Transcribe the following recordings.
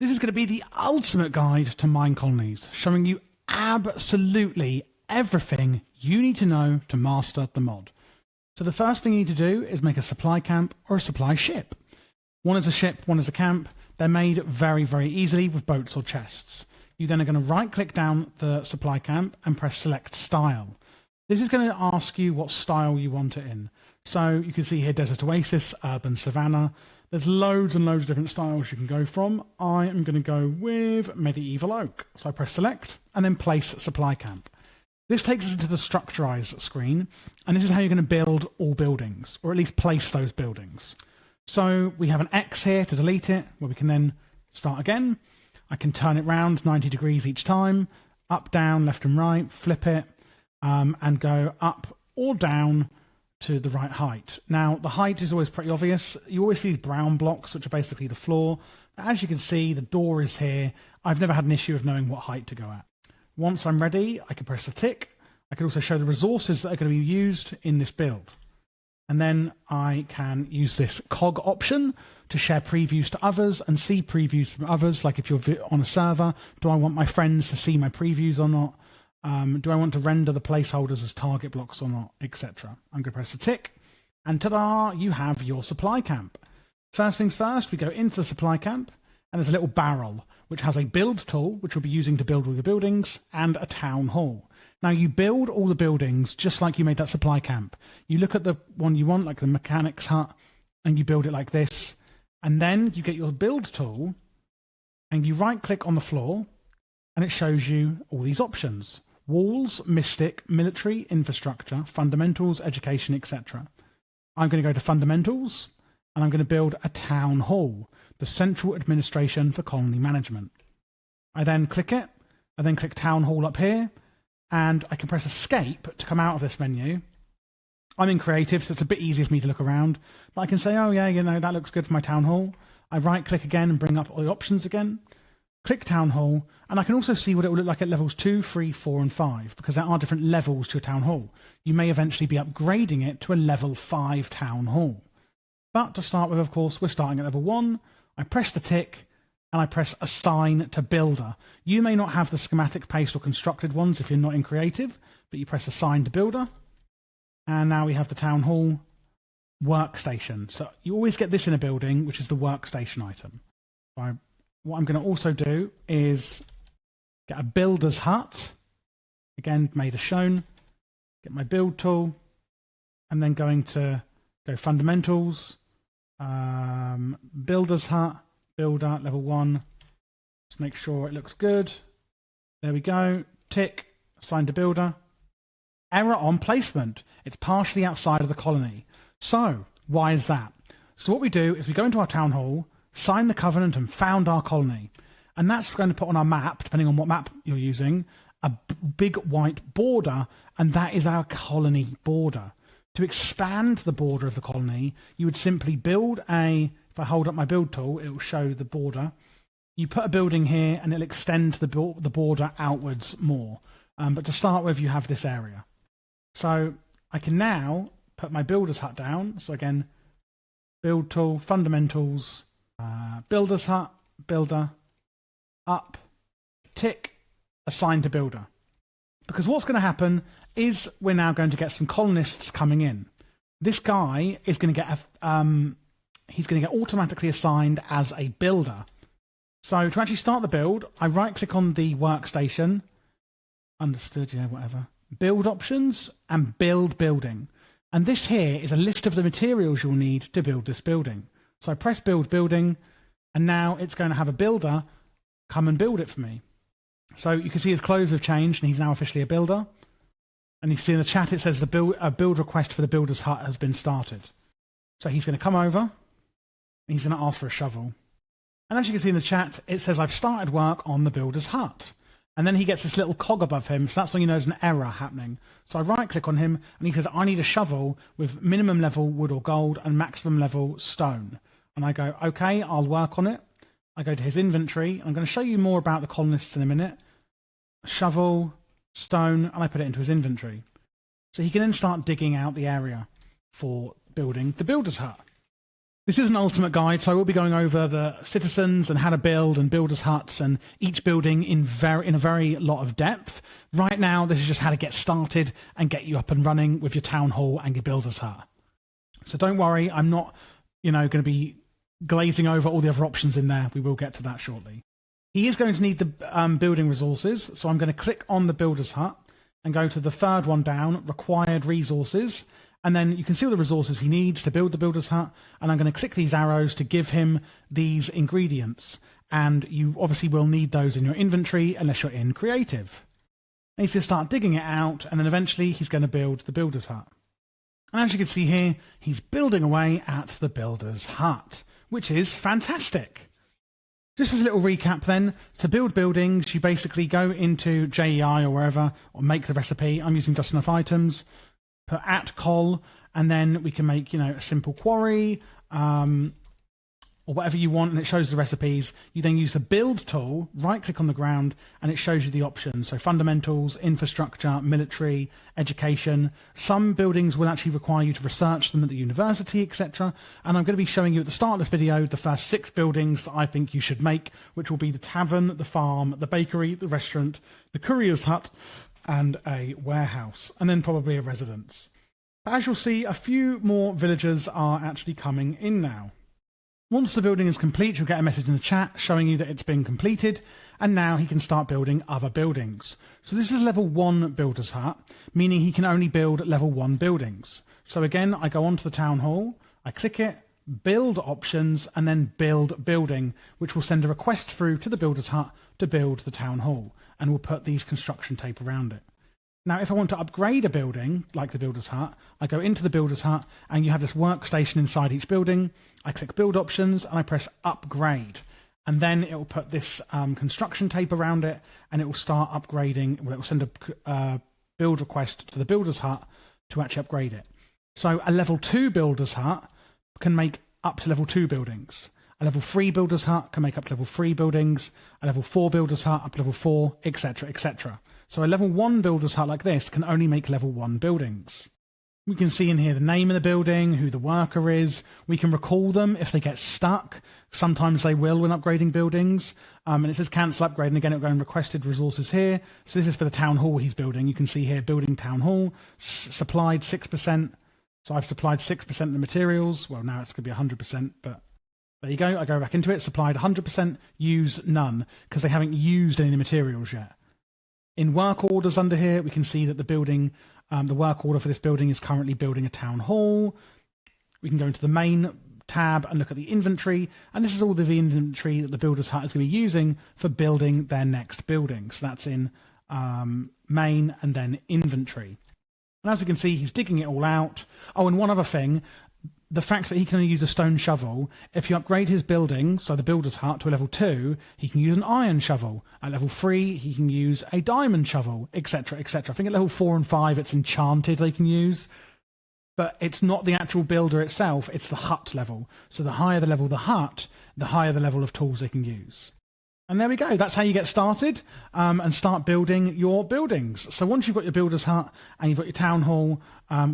This is going to be the ultimate guide to MineColonies, showing you absolutely everything you need to know to master the mod. So the first thing you need to do is make a supply camp or a supply ship. One is a ship, one is a camp. They're made very, very easily with boats or chests. You then are going to right-click down the supply camp and press Select Style. This is going to ask you what style you want it in. So you can see here Desert Oasis, Urban Savannah. There's loads and loads of different styles you can go from. I am going to go with Medieval Oak. So I press Select and then Place Supply Camp. This takes us into the Structurize screen, and this is how you're going to build all buildings, or at least place those buildings. So we have an X here to delete it, where we can then start again. I can turn it round 90 degrees each time, up, down, left and right, flip it, and go up or down to the right height. Now, the height is always pretty obvious. You always see these brown blocks, which are basically the floor. But as you can see, the door is here. I've never had an issue of knowing what height to go at. Once I'm ready, I can press the tick. I can also show the resources that are going to be used in this build. And then I can use this cog option to share previews to others and see previews from others. Like if you're on a server, do I want my friends to see my previews or not? Do I want to render the placeholders as target blocks or not, etc. I'm going to press the tick, and ta-da, you have your supply camp. First things first, we go into the supply camp, and there's a little barrel, which has a build tool, which we'll be using to build all your buildings, and a town hall. Now, you build all the buildings just like you made that supply camp. You look at the one you want, like the mechanics hut, and you build it like this, and then you get your build tool, and you right-click on the floor, and it shows you all these options. Walls, Mystic, Military, Infrastructure, Fundamentals, Education, etc. I'm going to go to Fundamentals, and I'm going to build a Town Hall, the Central Administration for Colony Management. I then click it, I then click Town Hall up here, and I can press Escape to come out of this menu. I'm in Creative, so it's a bit easier for me to look around, but I can say, oh yeah, you know, that looks good for my Town Hall. I right-click again and bring up all the options again. Click Town Hall, and I can also see what it will look like at levels 2, 3, 4, and 5, because there are different levels to a Town Hall. You may eventually be upgrading it to a level 5 Town Hall. But to start with, of course, we're starting at level 1. I press the tick, and I press Assign to Builder. You may not have the schematic paste or constructed ones if you're not in Creative, but you press Assign to Builder. And now we have the Town Hall workstation. So you always get this in a building, which is the workstation item. What I'm going to also do is get a builder's hut, again made as shown, get my build tool, and then going to go fundamentals, builder's hut, builder, level 1, let's make sure it looks good, there we go, tick, assign to builder, error on placement, it's partially outside of the colony. So why is that? So what we do is we go into our town hall, sign the covenant and found our colony. And that's going to put on our map, depending on what map you're using, a big white border, and that is our colony border. To expand the border of the colony, you would simply build if I hold up my build tool, it will show the border. You put a building here and it'll extend the border outwards more. But to start with, you have this area. So I can now put my builder's hut down. So again, build tool, fundamentals, builder's hut, builder, up, tick, assign to builder. Because what's going to happen is we're now going to get some colonists coming in. This guy is going to get he's going to get automatically assigned as a builder. So to actually start the build, I right click on the workstation, understood, yeah, whatever, build options and build building. And this here is a list of the materials you'll need to build this building. So I press build building, and now it's going to have a builder come and build it for me. So you can see his clothes have changed, and he's now officially a builder. And you can see in the chat it says a build request for the builder's hut has been started. So he's going to come over, and he's going to ask for a shovel. And as you can see in the chat, it says I've started work on the builder's hut. And then he gets this little cog above him, so that's when you know there's an error happening. So I right-click on him, and he says, I need a shovel with minimum level wood or gold and maximum level stone. And I go, okay, I'll work on it. I go to his inventory. I'm going to show you more about the colonists in a minute. Shovel, stone, and I put it into his inventory. So he can then start digging out the area for building the builder's hut. This is an ultimate guide, so I will be going over the citizens and how to build and builders' huts and each building in a very lot of depth. Right now, this is just how to get started and get you up and running with your town hall and your builders' hut. So don't worry, I'm not, going to be glazing over all the other options in there. We will get to that shortly. He is going to need the building resources, so I'm going to click on the builders' hut and go to the third one down, required resources. And then you can see all the resources he needs to build the builder's hut. And I'm going to click these arrows to give him these ingredients. And you obviously will need those in your inventory unless you're in creative. And he's going to start digging it out. And then eventually he's going to build the builder's hut. And as you can see here, he's building away at the builder's hut, which is fantastic. Just as a little recap then, to build buildings, you basically go into JEI or wherever, or make the recipe. I'm using just enough items. Put @col, and then we can make, a simple quarry, or whatever you want, and it shows the recipes. You then use the build tool, right click on the ground, and it shows you the options. So fundamentals, infrastructure, military, education. Some buildings will actually require you to research them at the university, etc. And I'm going to be showing you at the start of this video the first 6 buildings that I think you should make, which will be the tavern, the farm, the bakery, the restaurant, the courier's hut, and a warehouse, and then probably a residence. But as you'll see, a few more villagers are actually coming in now. Once the building is complete, you'll get a message in the chat showing you that it's been completed, and now he can start building other buildings. So this is level 1 builder's hut, meaning he can only build level 1 buildings. So again, I go onto the town hall, I click it, build options, and then build building, which will send a request through to the builder's hut to build the town hall, and we'll put these construction tape around it. Now, if I want to upgrade a building, like the builder's hut, I go into the builder's hut, and you have this workstation inside each building. I click build options, and I press upgrade. And then it will put this construction tape around it, and it will start upgrading. Well, it will send a build request to the builder's hut to actually upgrade it. So a level 2 builder's hut can make up to level 2 buildings. A level 3 builder's hut can make up to level 3 buildings. A level 4 builder's hut up to level 4, etc., etc. So a level 1 builder's hut like this can only make level 1 buildings. We can see in here the name of the building, who the worker is. We can recall them if they get stuck. Sometimes they will when upgrading buildings. And it says cancel upgrade, and again it'll go in requested resources here. So this is for the town hall he's building. You can see here building town hall, supplied 6%. So I've supplied 6% of the materials. Well, now it's going to be 100%, but there you go. I go back into it, supplied 100%, use none, because they haven't used any of the materials yet. In work orders under here, we can see that the building, the work order for this building is currently building a town hall. We can go into the main tab and look at the inventory, and this is all the inventory that the builder's hut is going to be using for building their next building. So that's in main and then inventory. And as we can see, he's digging it all out. Oh, and one other thing, the fact that he can only use a stone shovel, if you upgrade his building, so the builder's hut, to a level 2, he can use an iron shovel. At level 3, he can use a diamond shovel, etc., etc. I think at level 4 and 5, it's enchanted they can use. But it's not the actual builder itself, it's the hut level. So the higher the level of the hut, the higher the level of tools they can use. And there we go. That's how you get started and start building your buildings. So once you've got your builder's hut and you've got your town hall,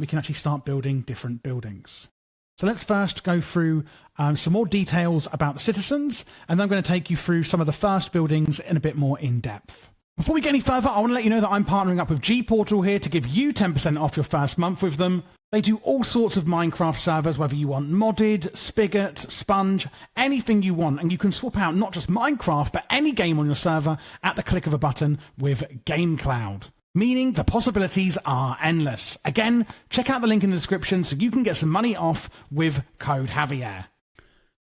we can actually start building different buildings. So let's first go through some more details about the citizens, and then I'm going to take you through some of the first buildings in a bit more in depth. Before we get any further, I want to let you know that I'm partnering up with G-Portal here to give you 10% off your first month with them. They do all sorts of Minecraft servers, whether you want modded, spigot, sponge, anything you want. And you can swap out not just Minecraft, but any game on your server at the click of a button with GameCloud. Meaning the possibilities are endless. Again, check out the link in the description so you can get some money off with code Javier.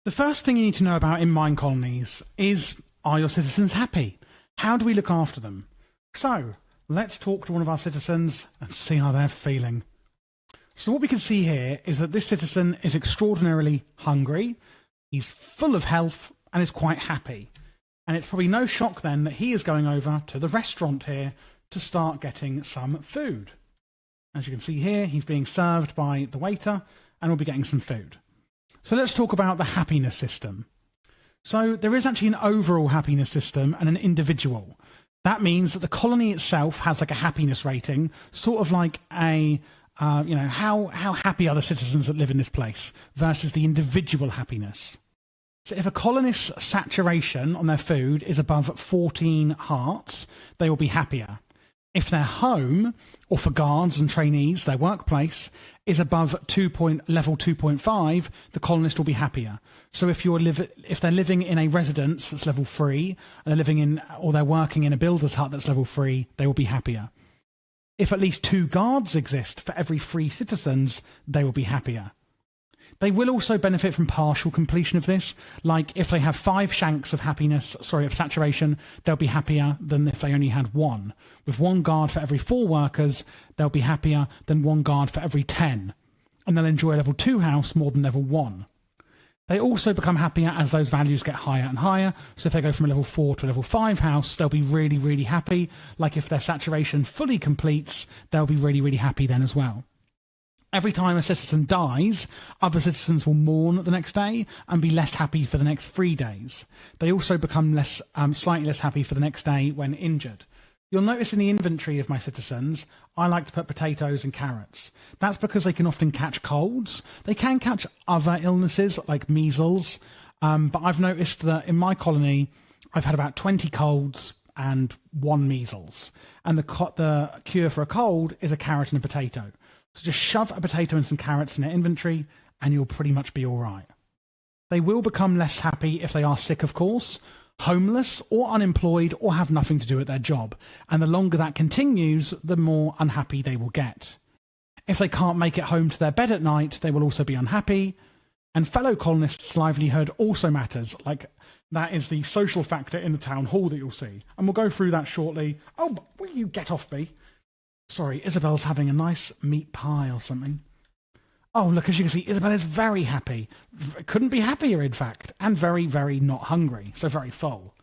The first thing you need to know about in MineColonies is, are your citizens happy? How do we look after them? So, let's talk to one of our citizens and see how they're feeling. So what we can see here is that this citizen is extraordinarily hungry, he's full of health, and is quite happy. And it's probably no shock then that he is going over to the restaurant here to start getting some food. As you can see here, he's being served by the waiter, and will be getting some food. So let's talk about the happiness system. So there is actually an overall happiness system and an individual. That means that the colony itself has like a happiness rating, sort of like a How happy are the citizens that live in this place versus the individual happiness. So if a colonist's saturation on their food is above 14 hearts, they will be happier. If their home, or for guards and trainees, their workplace, is above level 2.5, the colonist will be happier. So if they're living in a residence that's level 3, or they're working in a builder's hut that's level 3, they will be happier. If at least 2 guards exist for every 3 citizens, they will be happier. They will also benefit from partial completion of this, like if they have 5 shanks of saturation, they'll be happier than if they only had 1. With 1 guard for every 4 workers, they'll be happier than 1 guard for every 10. And they'll enjoy a level 2 house more than level 1. They also become happier as those values get higher and higher. So if they go from a level 4 to a level 5 house, they'll be really, really happy. Like if their saturation fully completes, they'll be really, really happy then as well. Every time a citizen dies, other citizens will mourn the next day and be less happy for the next 3 days. They also become slightly less happy for the next day when injured. You'll notice in the inventory of my citizens, I like to put potatoes and carrots. That's because they can often catch colds. They can catch other illnesses like measles, but I've noticed that in my colony, I've had about 20 colds and 1 measles. And the cure for a cold is a carrot and a potato. So just shove a potato and some carrots in their inventory and you'll pretty much be all right. They will become less happy if they are sick, of course, homeless or unemployed or have nothing to do at their job. And the longer that continues, the more unhappy they will get. If they can't make it home to their bed at night, they will also be unhappy. And fellow colonists' livelihood also matters. Like that is the social factor in the town hall that you'll see. And we'll go through that shortly. Oh, will you get off me? Sorry, Isabel's having a nice meat pie or something. Oh, look, as you can see, Isabel is very happy. Couldn't be happier, in fact. And very, very not hungry. So very full.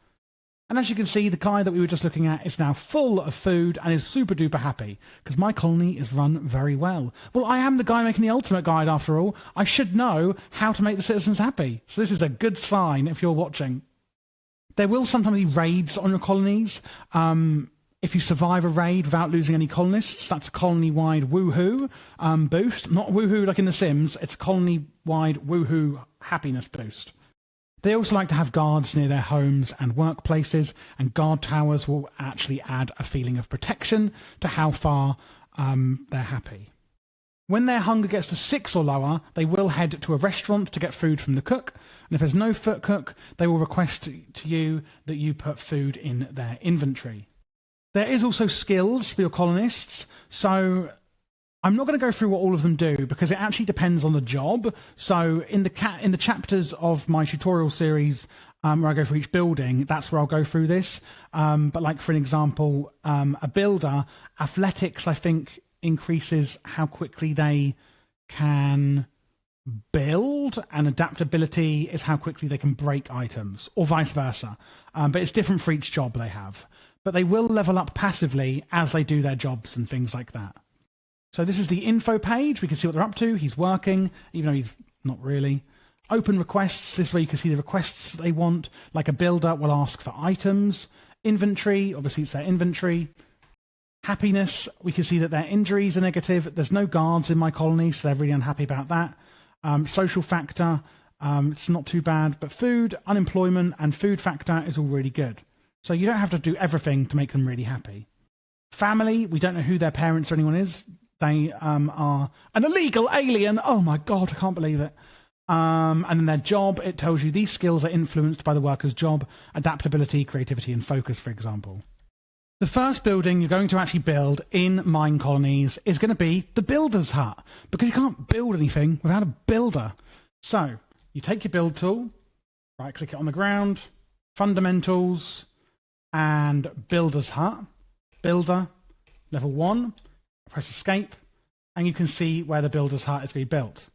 And as you can see, the guy that we were just looking at is now full of food and is super duper happy. Because my colony is run very well. Well, I am the guy making the ultimate guide after all. I should know how to make the citizens happy. So this is a good sign if you're watching. There will sometimes be raids on your colonies. If you survive a raid without losing any colonists, that's a colony-wide woohoo boost. Not woohoo like in The Sims, it's a colony-wide woohoo happiness boost. They also like to have guards near their homes and workplaces, and guard towers will actually add a feeling of protection to how far they're happy. When their hunger gets to 6 or lower, they will head to a restaurant to get food from the cook, and if there's no cook, they will request to you that you put food in their inventory. There is also skills for your colonists, so I'm not going to go through what all of them do because it actually depends on the job. So in the chapters of my tutorial series where I go through each building, that's where I'll go through this. But like for an example, a builder, athletics I think increases how quickly they can build, and adaptability is how quickly they can break items, or vice versa. But it's different for each job they have. But they will level up passively as they do their jobs and things like that. So this is the info page. We can see what they're up to. He's working, even though he's not really. Open requests. This way you can see the requests that they want. Like a builder will ask for items. Inventory. Obviously, it's their inventory. Happiness. We can see that their injuries are negative. There's no guards in my colony, so they're really unhappy about that. Social factor. It's not too bad. But food, unemployment, and food factor is all really good. So you don't have to do everything to make them really happy. Family, we don't know who their parents or anyone is. They are an illegal alien. Oh my God, I can't believe it. And then their job, it tells you these skills are influenced by the worker's job, adaptability, creativity, and focus, for example. The first building you're going to actually build in MineColonies is going to be the builder's hut, because you can't build anything without a builder. So you take your build tool, right click it on the ground, fundamentals, and builder's hut, builder, level 1, press escape, and you can see where the builder's hut is going to be built.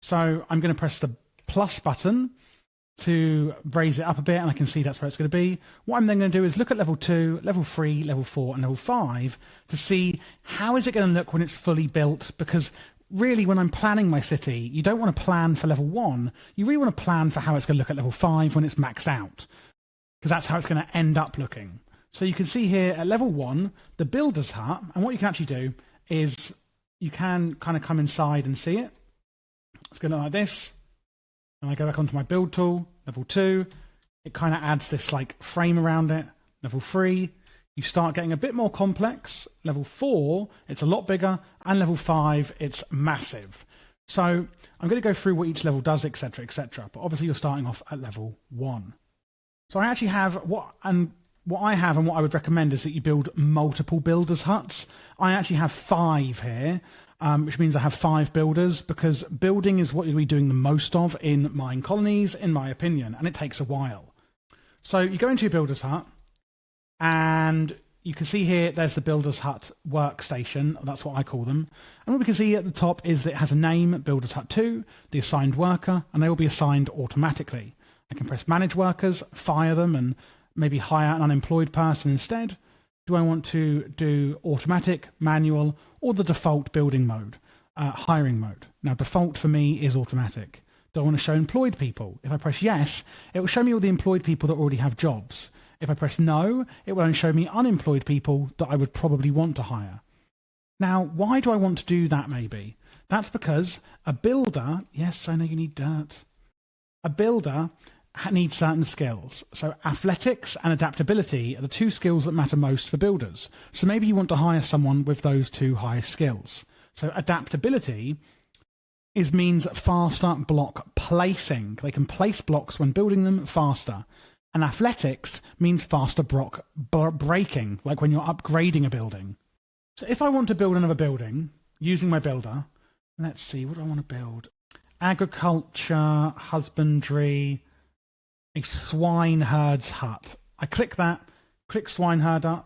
So I'm going to press the plus button to raise it up a bit, and I can see that's where it's going to be. What I'm then going to do is look at level 2, level 3, level 4, and level 5 to see how is it going to look when it's fully built, because really when I'm planning my city, you don't want to plan for level 1, you really want to plan for how it's going to look at level 5 when it's maxed out, because that's how it's going to end up looking. So you can see here at level 1, the builder's hut, and what you can actually do is you can kind of come inside and see it. It's going to look like this. And I go back onto my build tool, level 2. It kind of adds this like frame around it. Level 3, you start getting a bit more complex. Level 4, it's a lot bigger. And level 5, it's massive. So I'm going to go through what each level does, etc., etc. But obviously you're starting off at level 1. So I actually have what I have and what I would recommend is that you build multiple builders' huts. I actually have 5 here, which means I have 5 builders, because building is what you'll be doing the most of in MineColonies, in my opinion, and it takes a while. So you go into your builder's hut, and you can see here there's the builder's hut workstation. That's what I call them. And what we can see at the top is that it has a name, builder's hut 2, the assigned worker, and they will be assigned automatically. I can press manage workers, fire them, and maybe hire an unemployed person instead. Do I want to do automatic, manual, or the default building mode, hiring mode? Now, default for me is automatic. Do I want to show employed people? If I press yes, it will show me all the employed people that already have jobs. If I press no, it will only show me unemployed people that I would probably want to hire. Now, why do I want to do that maybe? That's because a builder, yes, I know you need dirt. A builder needs certain skills. So athletics and adaptability are the 2 skills that matter most for builders. So maybe you want to hire someone with those 2 high skills. So adaptability means faster block placing. They can place blocks when building them faster. And athletics means faster block breaking, like when you're upgrading a building. So if I want to build another building using my builder, let's see, what do I want to build? Agriculture, husbandry, a swineherd's hut. I click that, click swineherder,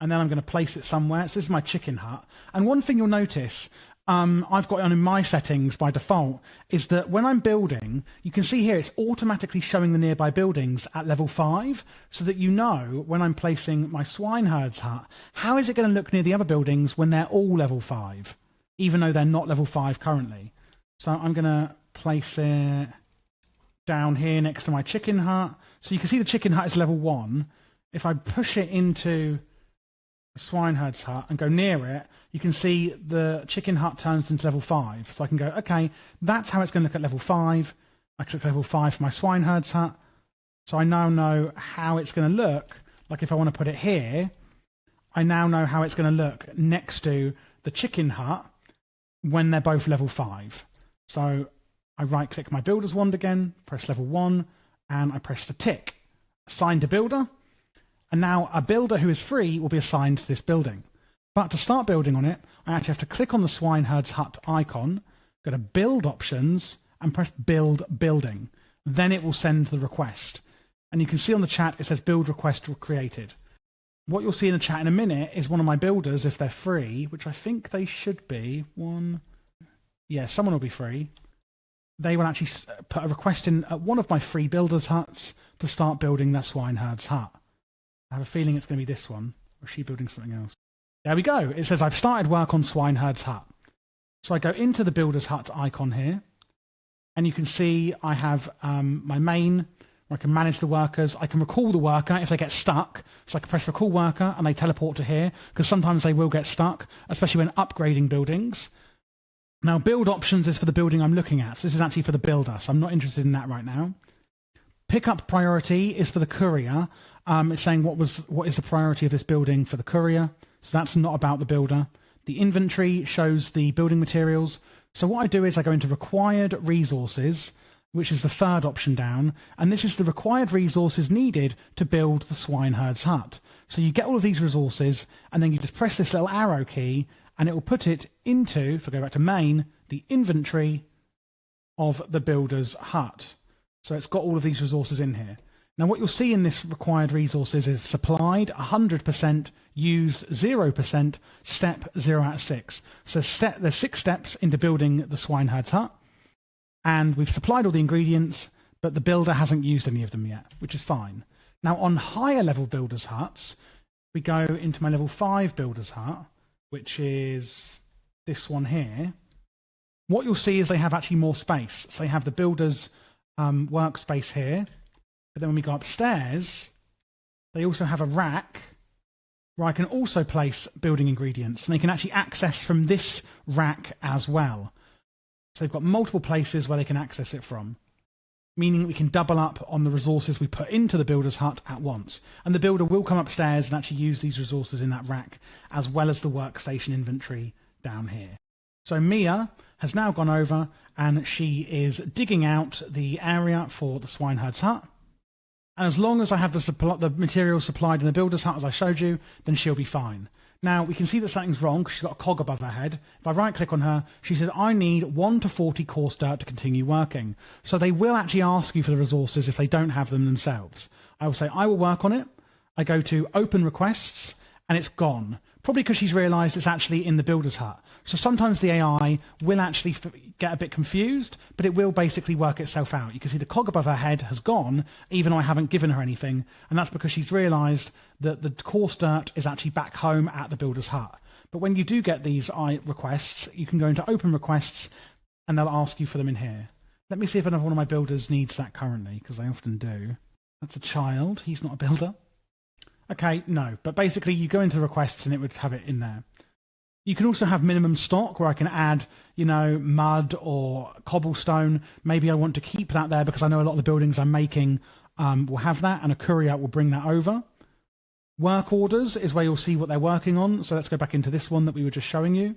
and then I'm going to place it somewhere. So this is my chicken hut. And one thing you'll notice, I've got it on in my settings by default, is that when I'm building, you can see here it's automatically showing the nearby buildings at level 5, so that you know when I'm placing my swineherd's hut, how is it going to look near the other buildings when they're all level 5, even though they're not level 5 currently. So I'm going to place it down here next to my chicken hut. So you can see the chicken hut is level 1. If I push it into the swineherd's hut and go near it, you can see the chicken hut turns into level 5. So I can go, okay, that's how it's going to look at level 5. I click level 5 for my swineherd's hut. So I now know how it's going to look. Like if I want to put it here, I now know how it's going to look next to the chicken hut when they're both level 5. So I right click my builder's wand again, press level 1, and I press the tick. Assign to builder. And now a builder who is free will be assigned to this building. But to start building on it, I actually have to click on the swineherd's hut icon, go to build options, and press build building. Then it will send the request. And you can see on the chat, it says build request created. What you'll see in the chat in a minute is one of my builders, if they're free, which I think they should be. Someone will be free. They will actually put a request in at one of my free builders' huts to start building their swineherd's hut. I have a feeling it's going to be this one. Or is she building something else? There we go. It says I've started work on swineherd's hut. So I go into the builder's hut icon here, and you can see I have my main, where I can manage the workers. I can recall the worker if they get stuck. So I can press recall worker and they teleport to here, because sometimes they will get stuck, especially when upgrading buildings. Now, build options is for the building I'm looking at. So this is actually for the builder, so I'm not interested in that right now. Pickup priority is for the courier. It's saying what is the priority of this building for the courier. So that's not about the builder. The inventory shows the building materials. So what I do is I go into required resources, which is the 3rd option down, and this is the required resources needed to build the swineherd's hut. So you get all of these resources, and then you just press this little arrow key, and it will put it into, if I go back to main, the inventory of the builder's hut. So it's got all of these resources in here. Now what you'll see in this required resources is supplied 100%, used 0%, step 0 out of 6. So there's 6 steps into building the swineherd's hut, and we've supplied all the ingredients, but the builder hasn't used any of them yet, which is fine. Now on higher level builders' huts, we go into my level 5 builder's hut, which is this one here. What you'll see is they have actually more space. So they have the builder's workspace here, but then when we go upstairs, they also have a rack where I can also place building ingredients, and they can actually access from this rack as well. So they've got multiple places where they can access it from, meaning we can double up on the resources we put into the builder's hut at once. And the builder will come upstairs and actually use these resources in that rack, as well as the workstation inventory down here. So Mia has now gone over and she is digging out the area for the swineherd's hut. And as long as I have the materials supplied in the builder's hut, as I showed you, then she'll be fine. Now, we can see that something's wrong because she's got a cog above her head. If I right-click on her, she says, I need 1 to 40 coarse dirt to continue working. So they will actually ask you for the resources if they don't have them themselves. I will say, I will work on it. I go to Open Requests, and it's gone. Probably because she's realised it's actually in the builder's hut. So sometimes the AI will actually get a bit confused, but it will basically work itself out. You can see the cog above her head has gone, even though I haven't given her anything, and that's because she's realised that the coarse dirt is actually back home at the builder's hut. But when you do get these requests, you can go into Open Requests, and they'll ask you for them in here. Let me see if another one of my builders needs that currently, because they often do. That's a child. He's not a builder. Okay, no, but basically you go into requests and it would have it in there. You can also have minimum stock where I can add, mud or cobblestone. Maybe I want to keep that there because I know a lot of the buildings I'm making will have that, and a courier will bring that over. Work orders is where you'll see what they're working on. So let's go back into this one that we were just showing you.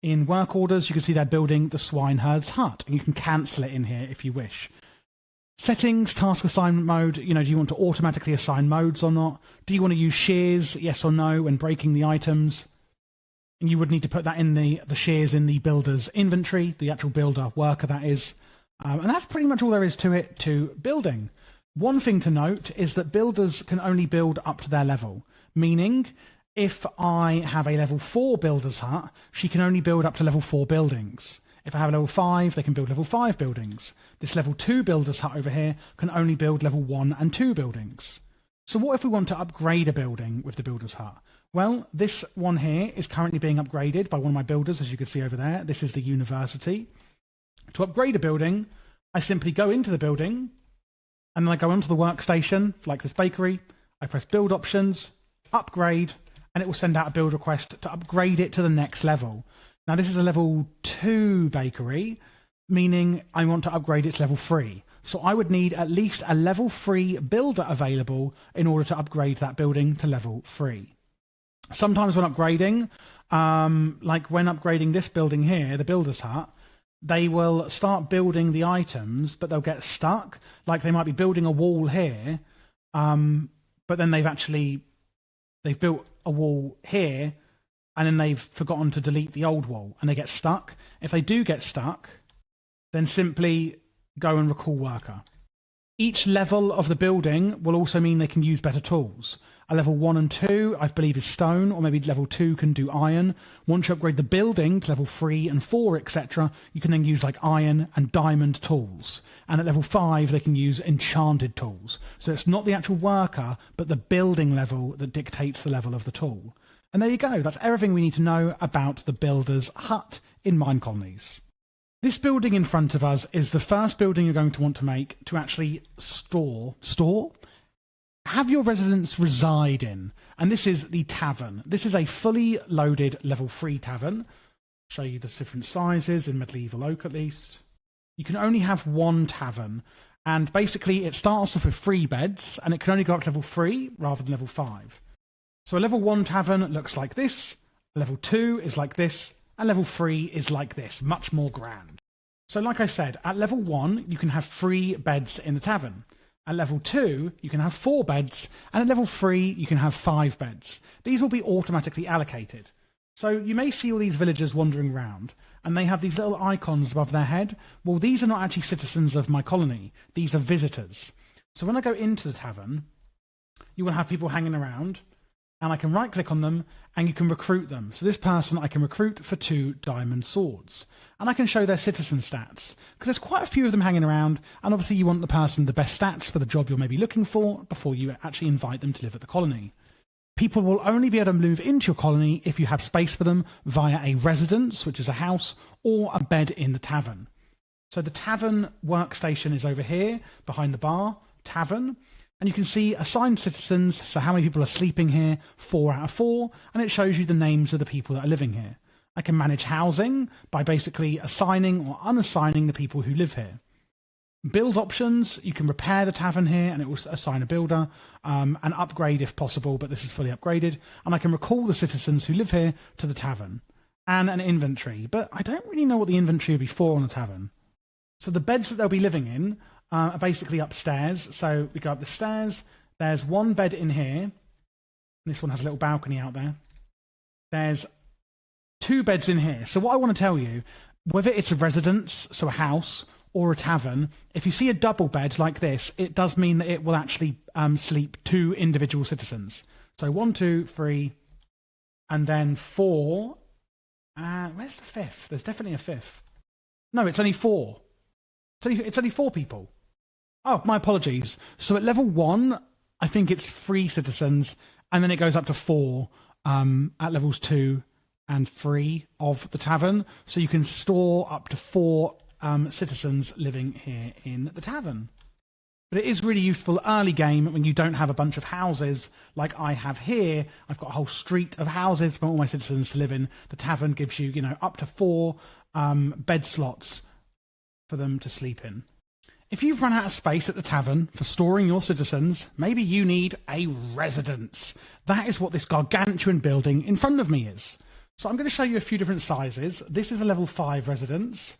In work orders, you can see they're building the swineherd's hut, and you can cancel it in here if you wish. Settings, task assignment mode, do you want to automatically assign modes or not? Do you want to use shears, yes or no, when breaking the items? And you would need to put that in the shears in the builder's inventory, the actual builder worker that is. And that's pretty much all there is to it, to building. One thing to note is that builders can only build up to their level, meaning if I have a level 4 builder's hut, she can only build up to level 4 buildings. If I have a level 5, they can build level 5 buildings. This level 2 builder's hut over here can only build level 1 and 2 buildings. So what if we want to upgrade a building with the builder's hut? Well, this one here is currently being upgraded by one of my builders, as you can see over there. This is the university. To upgrade a building, I simply go into the building, and then I go onto the workstation, like this bakery. I press Build Options, Upgrade, and it will send out a build request to upgrade it to the next level. Now, this is a level 2 bakery, meaning I want to upgrade it to level 3. So I would need at least a level 3 builder available in order to upgrade that building to level 3. Sometimes when upgrading, like when upgrading this building here, the builder's hut, they will start building the items, but they'll get stuck. Like they might be building a wall here, but then they've built a wall here, and then they've forgotten to delete the old wall, and they get stuck. If they do get stuck, then simply go and recall worker. Each level of the building will also mean they can use better tools. A level 1 and 2, I believe, is stone, or maybe level 2 can do iron. Once you upgrade the building to level 3 and 4, etc., you can then use like iron and diamond tools. And at level 5, they can use enchanted tools. So it's not the actual worker, but the building level that dictates the level of the tool. And there you go. That's everything we need to know about the builder's hut in MineColonies. This building in front of us is the first building you're going to want to make to actually have your residents reside in. And this is the Tavern. This is a fully loaded level 3 tavern. Show you the different sizes in medieval oak at least. You can only have one tavern. And basically it starts off with 3 beds, and it can only go up to level 3 rather than level 5. So a level 1 tavern looks like this, level 2 is like this, and level 3 is like this, much more grand. So like I said, at level 1, you can have 3 beds in the tavern. At level 2, you can have 4 beds, and at level 3, you can have 5 beds. These will be automatically allocated. So you may see all these villagers wandering around, and they have these little icons above their head. Well, these are not actually citizens of my colony. These are visitors. So when I go into the tavern, you will have people hanging around, and I can right-click on them, and you can recruit them. So this person I can recruit for 2 diamond swords. And I can show their citizen stats, because there's quite a few of them hanging around, and obviously you want the person the best stats for the job you're maybe looking for before you actually invite them to live at the colony. People will only be able to move into your colony if you have space for them via a residence, which is a house, or a bed in the tavern. So the tavern workstation is over here, behind the bar, Tavern. And you can see assigned citizens, so how many people are sleeping here, 4 out of 4, and it shows you the names of the people that are living here. I can manage housing by basically assigning or unassigning the people who live here. Build options, you can repair the tavern here and it will assign a builder, and upgrade if possible, but this is fully upgraded. And I can recall the citizens who live here to the tavern. And an inventory, but I don't really know what the inventory would be for on the tavern. So the beds that they'll be living in are basically upstairs. So we go up the stairs, there's one bed in here. This one has a little balcony out there. There's 2 beds in here. So what I want to tell you, whether it's a residence, so a house, or a tavern, if you see a double bed like this, it does mean that it will actually sleep 2 individual citizens. So 1, 2, 3, and then 4. Where's the 5th? There's definitely a 5th. No, it's only 4. It's only 4 people. Oh, my apologies. So at level 1, I think it's 3 citizens, and then it goes up to 4 at levels 2 and 3 of the tavern. So you can store up to 4 citizens living here in the tavern. But it is really useful early game when you don't have a bunch of houses like I have here. I've got a whole street of houses for all my citizens to live in. The tavern gives you, up to 4 bed slots for them to sleep in. If you've run out of space at the tavern for storing your citizens, maybe you need a residence. That is what this gargantuan building in front of me is. So I'm going to show you a few different sizes. This is a level 5 residence.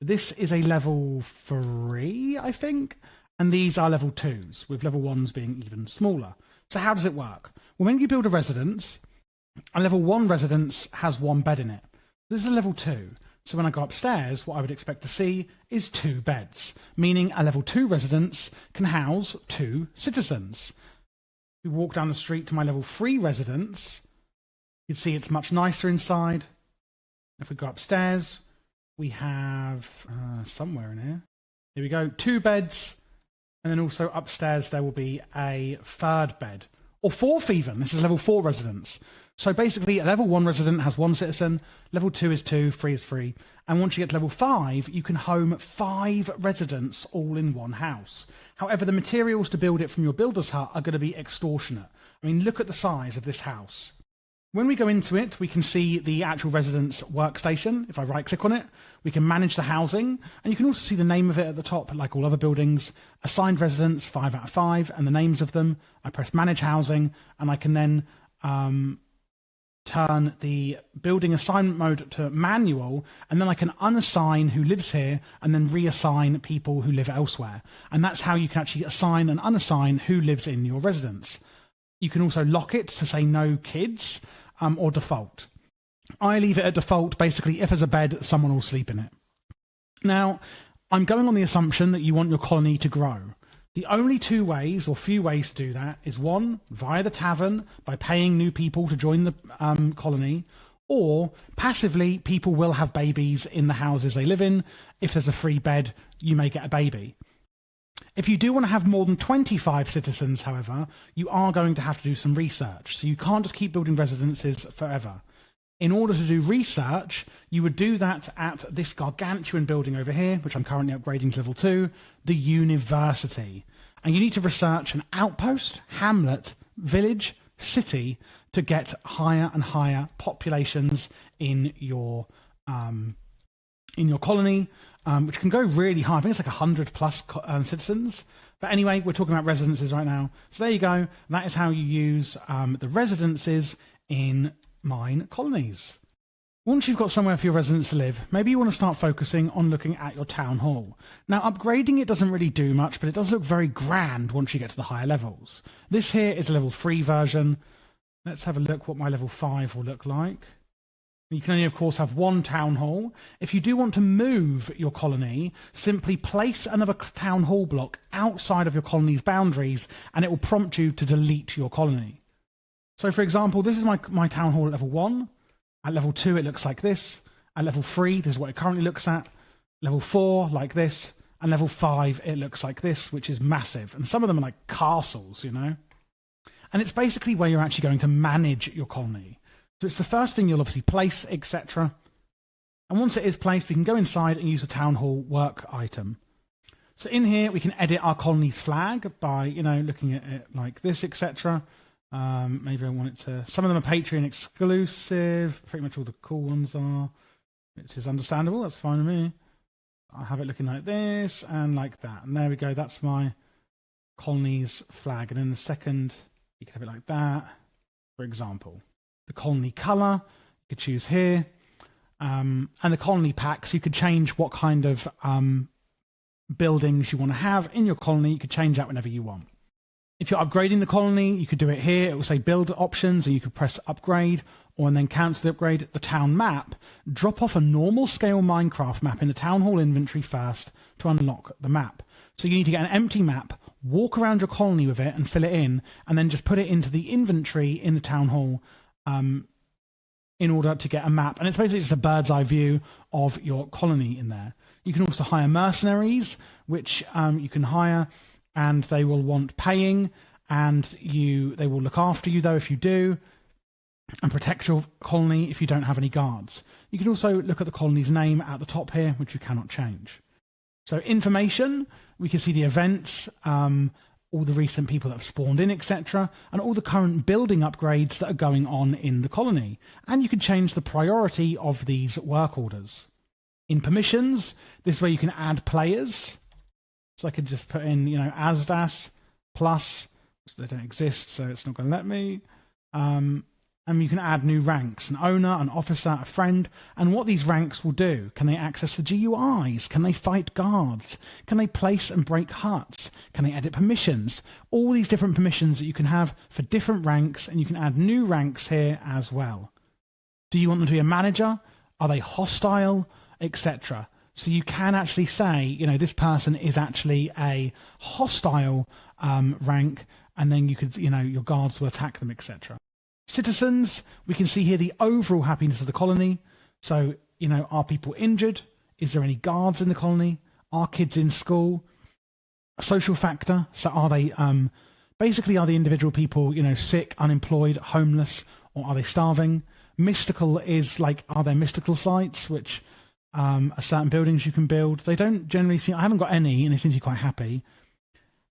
This is a level 3, I think. And these are level 2s, with level 1s being even smaller. So how does it work? Well, when you build a residence, a level 1 residence has 1 bed in it. This is a level 2. So when I go upstairs, what I would expect to see is 2 beds, meaning a level 2 residence can house 2 citizens. If we walk down the street to my level 3 residence, you'd see it's much nicer inside. If we go upstairs, we have somewhere in here. Here we go, 2 beds. And then also upstairs, there will be a 3rd bed. Or 4th even. This is level 4 residence. So basically, a level 1 resident has 1 citizen. Level 2 is 2, 3 is 3. And once you get to level 5, you can home 5 residents all in one house. However, the materials to build it from your builder's hut are going to be extortionate. I mean, look at the size of this house. When we go into it, we can see the actual residence workstation. If I right-click on it, we can manage the housing. And you can also see the name of it at the top, like all other buildings. Assigned residents, 5 out of 5, and the names of them. I press Manage Housing, and I can then turn the building assignment mode to manual, and then I can unassign who lives here and then reassign people who live elsewhere. And that's how you can actually assign and unassign who lives in your residence. You can also lock it to say no kids or default. I leave it at default. Basically, if there's a bed, someone will sleep in it. Now, I'm going on the assumption that you want your colony to grow. The only 2 ways or few ways to do that is 1, via the tavern by paying new people to join the colony, or passively, people will have babies in the houses they live in. If there's a free bed, you may get a baby. If you do want to have more than 25 citizens, however, you are going to have to do some research. So you can't just keep building residences forever. In order to do research, you would do that at this gargantuan building over here, which I'm currently upgrading to level 2, the university. And you need to research an outpost, hamlet, village, city to get higher and higher populations in your colony, which can go really high. I think it's like 100 plus citizens. But anyway, we're talking about residences right now. So there you go. That is how you use the residences in MineColonies. Once you've got somewhere for your residents to live, maybe you want to start focusing on looking at your town hall. Now, upgrading it doesn't really do much, but it does look very grand once you get to the higher levels. This here is a level 3 version. Let's have a look what my level 5 will look like. You can only, of course, have 1 town hall. If you do want to move your colony, simply place another town hall block outside of your colony's boundaries, and it will prompt you to delete your colony. So, for example, this is my town hall at level 1. At level 2, it looks like this. At level 3, this is what it currently looks at. Level 4, like this. And level 5, it looks like this, which is massive. And some of them are like castles, you know. And it's basically where you're actually going to manage your colony. So it's the first thing you'll obviously place, etc. And once it is placed, we can go inside and use the town hall work item. So in here, we can edit our colony's flag by, looking at it like this, etc. Maybe I want it to... Some of them are Patreon exclusive. Pretty much all the cool ones are, which is understandable. That's fine with me. I have it looking like this and like that. And there we go. That's my colony's flag. And then the second, you can have it like that, for example. The colony colour, you could choose here. And the colony packs, you could change what kind of buildings you want to have in your colony. You could change that whenever you want. If you're upgrading the colony, you could do it here. It will say build options, and you could press upgrade, or and then cancel the upgrade. The town map, drop off a normal scale Minecraft map in the town hall inventory first to unlock the map. So you need to get an empty map, walk around your colony with it and fill it in, and then just put it into the inventory in the town hall in order to get a map. And it's basically just a bird's eye view of your colony in there. You can also hire mercenaries, which you can hire, and they will want paying, and they will look after you, though, if you do, and protect your colony if you don't have any guards. You can also look at the colony's name at the top here, which you cannot change. So information, we can see the events, all the recent people that have spawned in, etc., and all the current building upgrades that are going on in the colony. And you can change the priority of these work orders. In permissions, this is where you can add players. So I could just put in, Asdas plus. They don't exist, so it's not going to let me. And you can add new ranks, an owner, an officer, a friend, and what these ranks will do. Can they access the GUIs? Can they fight guards? Can they place and break huts? Can they edit permissions? All these different permissions that you can have for different ranks, and you can add new ranks here as well. Do you want them to be a manager? Are they hostile? Etc. So you can actually say, this person is actually a hostile rank, and then you could, your guards will attack them, etc. Citizens, we can see here the overall happiness of the colony. So, are people injured? Is there any guards in the colony? Are kids in school? A social factor, so are they, basically are the individual people, sick, unemployed, homeless, or are they starving? Mystical is like, are there mystical sites, which are certain buildings you can build. They don't generally seem, I haven't got any, and they seem to be quite happy.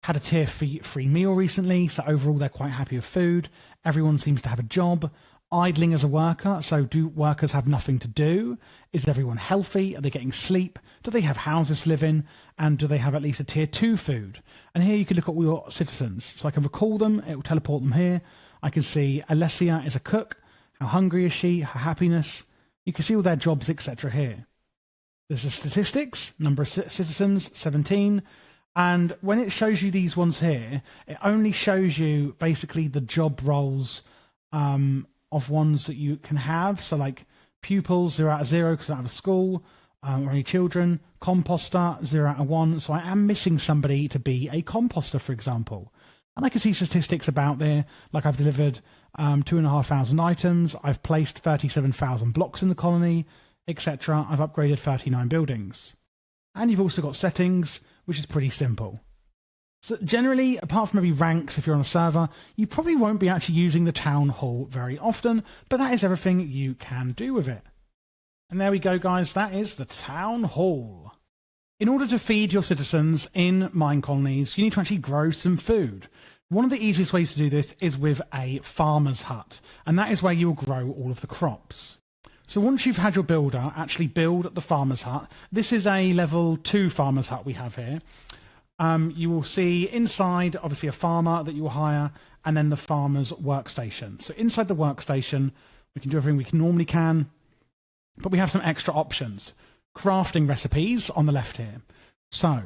Had a tier free meal recently, so overall they're quite happy with food. Everyone seems to have a job. Idling as a worker, so do workers have nothing to do? Is everyone healthy? Are they getting sleep? Do they have houses to live in? And do they have at least a tier 2 food? And here you can look at all your citizens. So I can recall them, it will teleport them here. I can see Alessia is a cook. How hungry is she? Her happiness. You can see all their jobs, etc. here. There's the statistics, number of citizens, 17. And when it shows you these ones here, it only shows you basically the job roles of ones that you can have. So like pupils, 0 out of 0 because I don't have a school or any children. Composter, 0 out of 1. So I am missing somebody to be a composter, for example. And I can see statistics about there, like I've delivered 2,500 items. I've placed 37,000 blocks in the colony, etc. I've upgraded 39 buildings. And you've also got settings, which is pretty simple. So generally, apart from maybe ranks, if you're on a server, you probably won't be actually using the town hall very often, but that is everything you can do with it. And there we go, guys. That is the town hall. In order to feed your citizens in MineColonies, you need to actually grow some food. One of the easiest ways to do this is with a farmer's hut, and that is where you will grow all of the crops. So once you've had your builder actually build the farmer's hut, this is a level 2 farmer's hut we have here. You will see inside, obviously, a farmer that you will hire, and then the farmer's workstation. So inside the workstation, we can do everything we normally can, but we have some extra options. Crafting recipes on the left here. So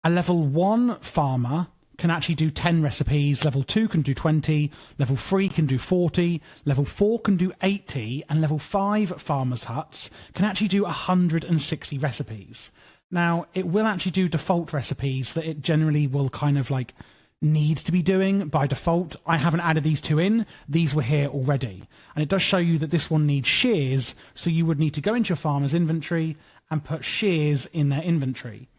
a level 1 farmer can actually do 10 recipes, level 2 can do 20, level 3 can do 40, level 4 can do 80, and level 5 farmers' huts can actually do 160 recipes. Now, it will actually do default recipes that it generally will kind of like need to be doing by default. I haven't added these 2 in, these were here already. And it does show you that this one needs shears, so you would need to go into your farmer's inventory and put shears in their inventory.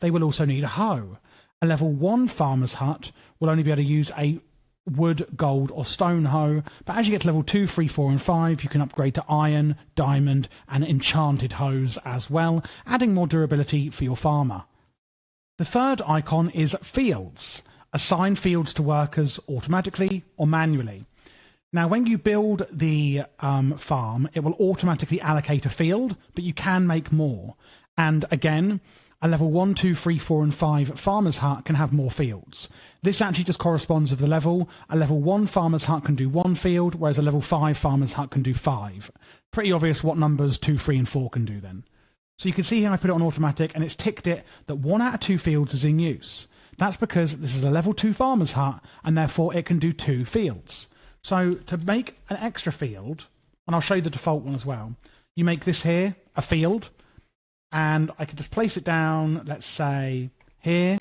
They will also need a hoe. A level 1 farmer's hut will only be able to use a wood, gold or stone hoe, but as you get to level 2, 3, 4 and 5 you can upgrade to iron, diamond and enchanted hoes as well, adding more durability for your farmer. The third icon is fields. Assign fields to workers automatically or manually. Now, when you build the farm, it will automatically allocate a field, but you can make more. And again, a level 1, 2, 3, 4, and 5 farmer's hut can have more fields. This actually just corresponds with the level. A level 1 farmer's hut can do 1 field, whereas a level 5 farmer's hut can do 5. Pretty obvious what numbers 2, 3, and 4 can do then. So you can see here I put it on automatic, and it's ticked it that 1 out of 2 fields is in use. That's because this is a level 2 farmer's hut, and therefore it can do 2 fields. So to make an extra field, and I'll show you the default one as well, you make this here a field, and I can just place it down, let's say, here.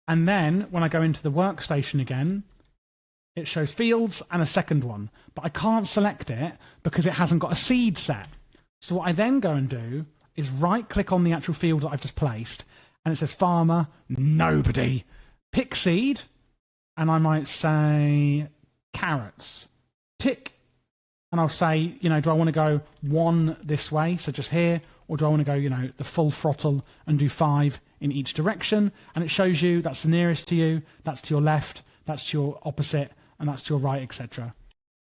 And then when I go into the workstation again, it shows fields and a second one. But I can't select it because it hasn't got a seed set. So what I then go and do is right-click on the actual field that I've just placed, and it says farmer, nobody. Pick seed, and I might say carrots. Tick. And I'll say, do I want to go 1 this way, so just here, or do I want to go, the full throttle and do 5 in each direction? And it shows you that's the nearest to you, that's to your left, that's to your opposite, and that's to your right, etc.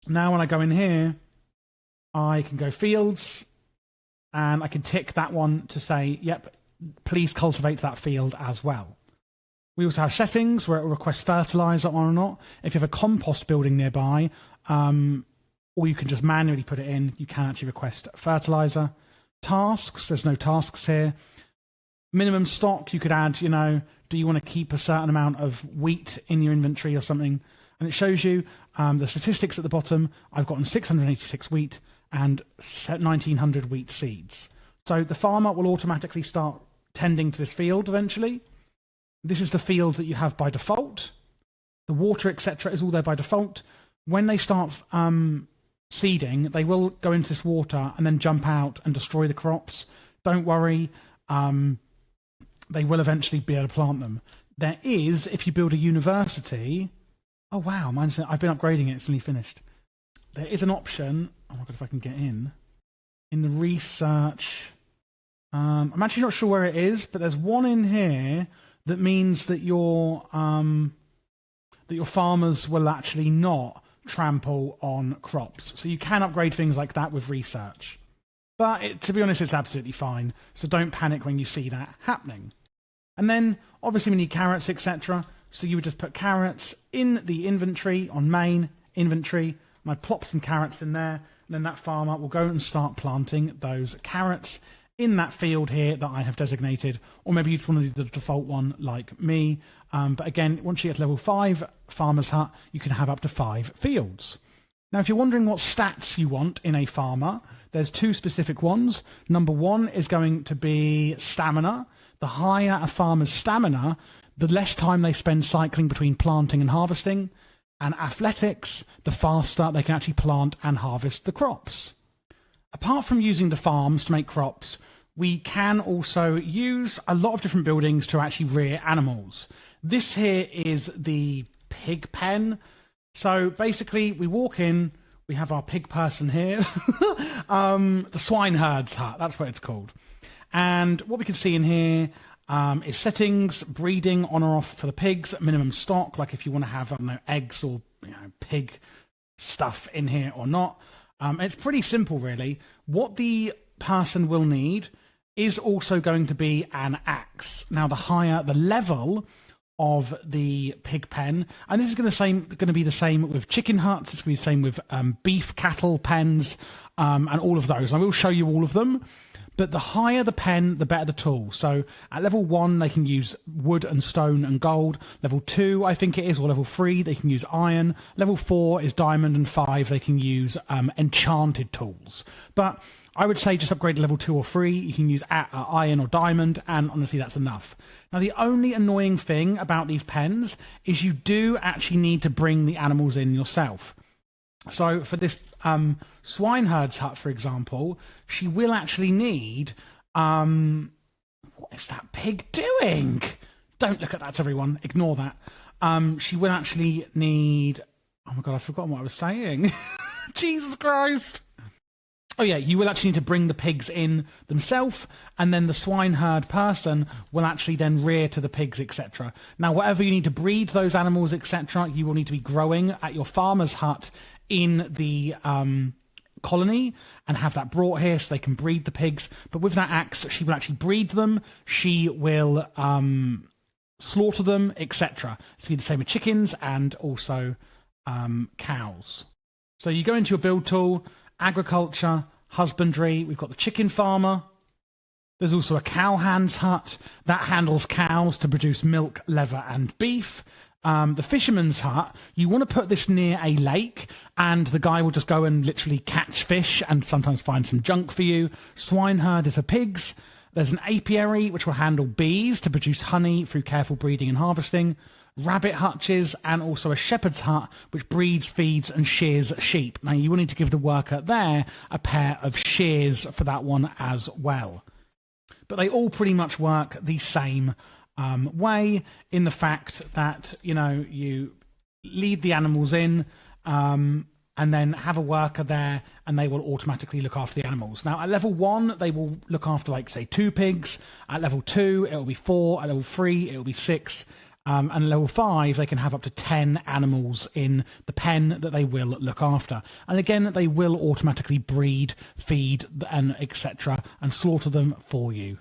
Now when I go in here, I can go fields, and I can tick that one to say, yep, please cultivate that field as well. We also have settings where it will request fertilizer on or not. If you have a compost building nearby, or you can just manually put it in, you can actually request fertilizer. Tasks, there's no tasks here. Minimum stock, you could add, do you want to keep a certain amount of wheat in your inventory or something? And it shows you the statistics at the bottom. I've gotten 686 wheat and 1,900 wheat seeds. So the farmer will automatically start tending to this field eventually. This is the field that you have by default. The water, etc., is all there by default. When they start seeding, they will go into this water and then jump out and destroy the crops. Don't worry, they will eventually be able to plant them. There is, if you build a university, oh wow, I've been upgrading it, it's nearly finished. There is an option, oh my god, if I can get in the research, I'm actually not sure where it is, but there's one in here that means that your farmers will actually not trample on crops. So you can upgrade things like that with research. But to be honest, it's absolutely fine. So don't panic when you see that happening. And then obviously we need carrots, etc. So you would just put carrots in the inventory on main inventory. And I plop some carrots in there. And then that farmer will go and start planting those carrots in that field here that I have designated, or maybe you just want to do the default one like me. But again, once you get to level 5 farmer's hut, you can have up to 5 fields. Now, if you're wondering what stats you want in a farmer, there's 2 specific ones. Number 1 is going to be stamina. The higher a farmer's stamina, the less time they spend cycling between planting and harvesting. And athletics, the faster they can actually plant and harvest the crops. Apart from using the farms to make crops, we can also use a lot of different buildings to actually rear animals. This here is the pig pen. So basically we walk in, we have our pig person here, the swineherd's hut, that's what it's called. And what we can see in here is settings, breeding on or off for the pigs, minimum stock, like if you want to have, eggs or pig stuff in here or not. It's pretty simple, really. What the person will need is also going to be an axe. Now, the higher the level of the pig pen, and this is going to be the same with chicken huts, it's going to be the same with beef cattle pens, and all of those. I will show you all of them. But the higher the pen, the better the tool. So at level 1, they can use wood and stone and gold. Level 2, I think it is, or level 3, they can use iron. Level 4 is diamond, and 5, they can use enchanted tools. But I would say just upgrade to level 2 or 3. You can use iron or diamond, and honestly, that's enough. Now, the only annoying thing about these pens is you do actually need to bring the animals in yourself. So for this swineherd's hut, for example, she will actually need... what is that pig doing? Don't look at that, everyone. Ignore that. She will actually need... Oh my god, I've forgotten what I was saying. Jesus Christ. Oh yeah, you will actually need to bring the pigs in themselves, and then the swineherd person will actually then rear to the pigs, etc. Now, whatever you need to breed those animals, etc., you will need to be growing at your farmer's hut in the colony and have that brought here so they can breed the pigs. But with that axe, she will actually breed them. She will slaughter them, etc. It's be the same with chickens and also cows. So you go into your build tool, agriculture, husbandry. We've got the chicken farmer. There's also a cowhand's hut that handles cows to produce milk, leather, and beef. The fisherman's hut, you want to put this near a lake, and the guy will just go and literally catch fish and sometimes find some junk for you. Swineherd is for pigs. There's an apiary, which will handle bees to produce honey through careful breeding and harvesting. Rabbit hutches, and also a shepherd's hut, which breeds, feeds, and shears sheep. Now, you will need to give the worker there a pair of shears for that one as well. But they all pretty much work the same way, in the fact that, you know, you lead the animals in and then have a worker there, and they will automatically look after the animals. Now, at level 1, they will look after, like, say, 2 pigs. At level 2, it will be 4. At level 3, it will be 6. And level 5, they can have up to 10 animals in the pen that they will look after. And again, they will automatically breed, feed, and etc., and slaughter them for you.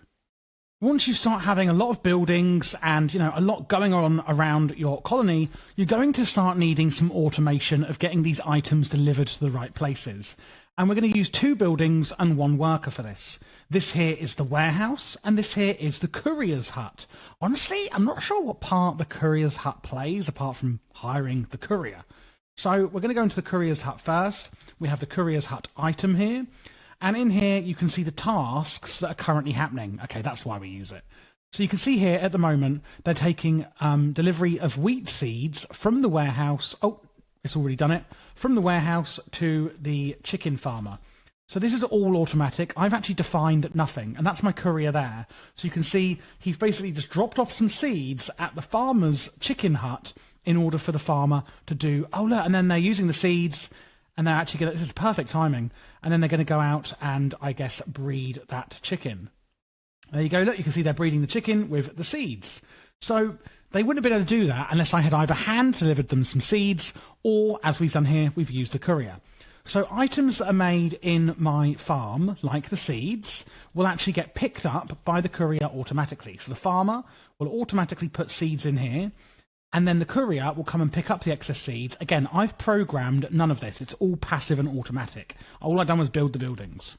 Once you start having a lot of buildings and, you know, a lot going on around your colony, you're going to start needing some automation of getting these items delivered to the right places. And we're going to use 2 buildings and 1 worker for this. This here is the warehouse, and this here is the courier's hut. Honestly, I'm not sure what part the courier's hut plays, apart from hiring the courier. So we're going to go into the courier's hut first. We have the courier's hut item here. And in here, you can see the tasks that are currently happening. Okay, that's why we use it. So you can see here at the moment, they're taking delivery of wheat seeds from the warehouse. Oh, it's already done it. From the warehouse to the chicken farmer. So this is all automatic. I've actually defined nothing, and that's my courier there. So you can see he's basically just dropped off some seeds at the farmer's chicken hut in order for the farmer to do, oh look, and then they're using the seeds, and they're actually going to, this is perfect timing, and then they're going to go out and, I guess, breed that chicken. There you go, look, you can see they're breeding the chicken with the seeds. So they wouldn't have been able to do that unless I had either hand-delivered them some seeds, or, as we've done here, we've used the courier. So items that are made in my farm, like the seeds, will actually get picked up by the courier automatically. So the farmer will automatically put seeds in here, and then the courier will come and pick up the excess seeds. Again, I've programmed none of this. It's all passive and automatic. All I've done was build the buildings.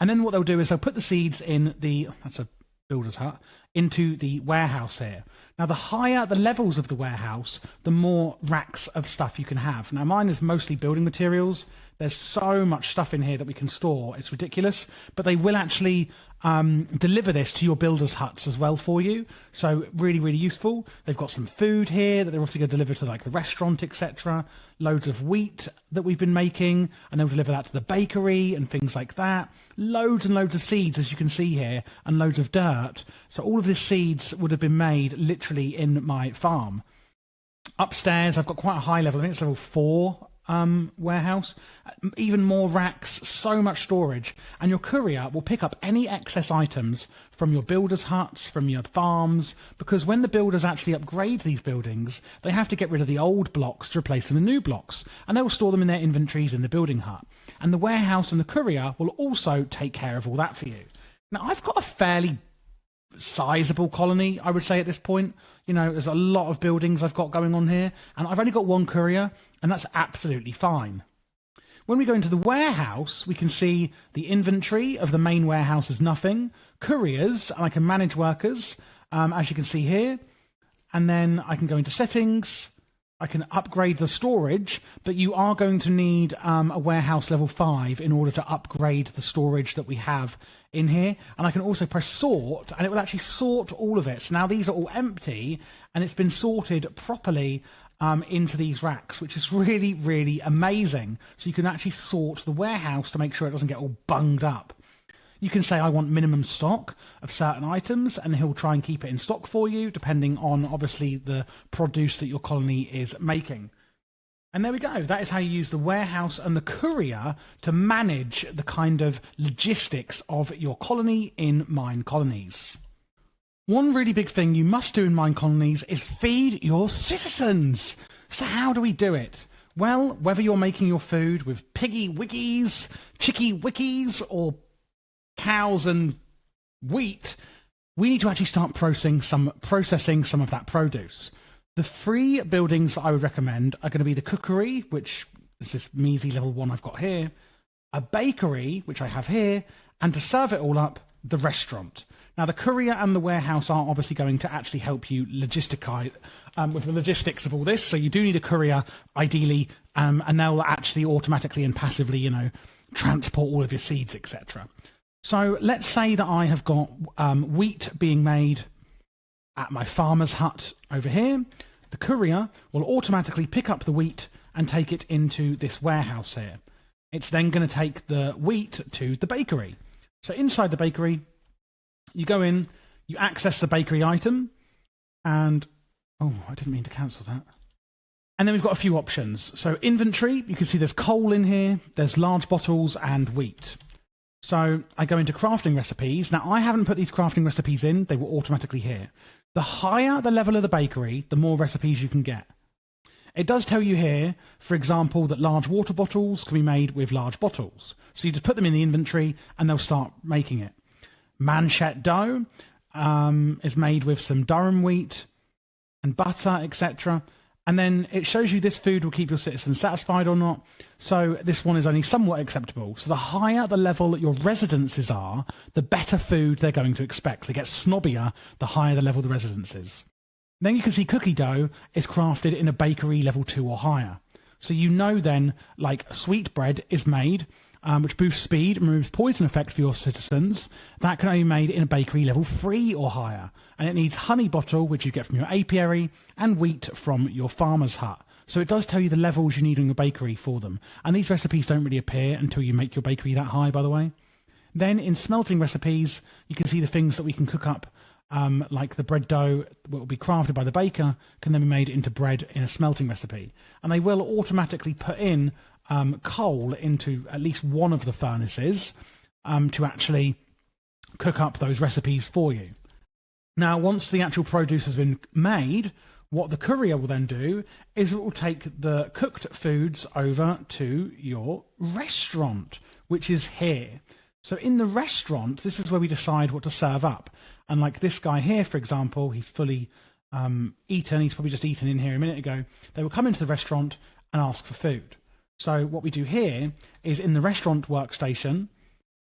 And then what they'll do is they'll put the seeds in the, that's a builder's hut, into the warehouse here. Now, the higher the levels of the warehouse, the more racks of stuff you can have. Now, mine is mostly building materials. There's so much stuff in here that we can store. It's ridiculous. But they will actually deliver this to your builder's huts as well for you. So really, really useful. They've got some food here that they're also going to deliver to, like, the restaurant, etc. Loads of wheat that we've been making, and they'll deliver that to the bakery and things like that. Loads and loads of seeds, as you can see here, and loads of dirt. So all of these seeds would have been made literally in my farm. Upstairs, I've got quite a high level. I think it's level 4 warehouse. Even more racks, so much storage. And your courier will pick up any excess items from your builders' huts, from your farms, because when the builders actually upgrade these buildings, they have to get rid of the old blocks to replace them with new blocks. And they will store them in their inventories in the building hut. And the warehouse and the courier will also take care of all that for you. Now, I've got a fairly sizable colony, I would say, at this point. You know, there's a lot of buildings I've got going on here, and I've only got 1 courier, and that's absolutely fine. When we go into the warehouse, we can see the inventory of the main warehouse is nothing. Couriers, and I can manage workers, as you can see here. And then I can go into settings. I can upgrade the storage, but you are going to need a warehouse level 5 in order to upgrade the storage that we have in here. And I can also press sort, and it will actually sort all of it. So now these are all empty, and it's been sorted properly into these racks, which is really, really amazing. So you can actually sort the warehouse to make sure it doesn't get all bunged up. You can say, I want minimum stock of certain items, and he'll try and keep it in stock for you, depending on, obviously, the produce that your colony is making. And there we go. That is how you use the warehouse and the courier to manage the kind of logistics of your colony in MineColonies. One really big thing you must do in MineColonies is feed your citizens. So how do we do it? Well, whether you're making your food with piggy wiggies, chicky wickies, or cows and wheat, we need to actually start processing some of that produce. The 3 buildings that I would recommend are going to be the cookery, which is this measly level 1 I've got here, a bakery, which I have here, and to serve it all up, the restaurant. Now, the courier and the warehouse are obviously going to actually help you with the logistics of all this. So you do need a courier, ideally, and they'll actually automatically and passively, transport all of your seeds, etc. So let's say that I have got wheat being made at my farmer's hut over here. The courier will automatically pick up the wheat and take it into this warehouse here. It's then going to take the wheat to the bakery. So inside the bakery, you go in, you access the bakery item, and oh, I didn't mean to cancel that. And then we've got a few options. So inventory, you can see there's coal in here, there's large bottles and wheat. So I go into crafting recipes. Now, I haven't put these crafting recipes in, they were automatically here. The higher the level of the bakery, the more recipes you can get. It does tell you here, for example, that large water bottles can be made with large bottles. So you just put them in the inventory and they'll start making it. Manchette dough is made with some durum wheat and butter, etc. And then it shows you this food will keep your citizens satisfied or not. So this one is only somewhat acceptable. So the higher the level your residences are, the better food they're going to expect. So it gets snobbier the higher the level the residence is. Then you can see cookie dough is crafted in a bakery level 2 or higher. So you know then, like sweet bread is made, which boosts speed and removes poison effect for your citizens. That can only be made in a bakery level 3 or higher. And it needs honey bottle, which you get from your apiary, and wheat from your farmer's hut. So it does tell you the levels you need in your bakery for them. And these recipes don't really appear until you make your bakery that high, by the way. Then in smelting recipes, you can see the things that we can cook up, like the bread dough that will be crafted by the baker, can then be made into bread in a smelting recipe. And they will automatically put in coal into at least one of the furnaces to actually cook up those recipes for you. Now, once the actual produce has been made, what the courier will then do is it will take the cooked foods over to your restaurant, which is here. So in the restaurant, this is where we decide what to serve up. And like this guy here, for example, he's fully eaten. He's probably just eaten in here a minute ago. They will come into the restaurant and ask for food. So what we do here is in the restaurant workstation,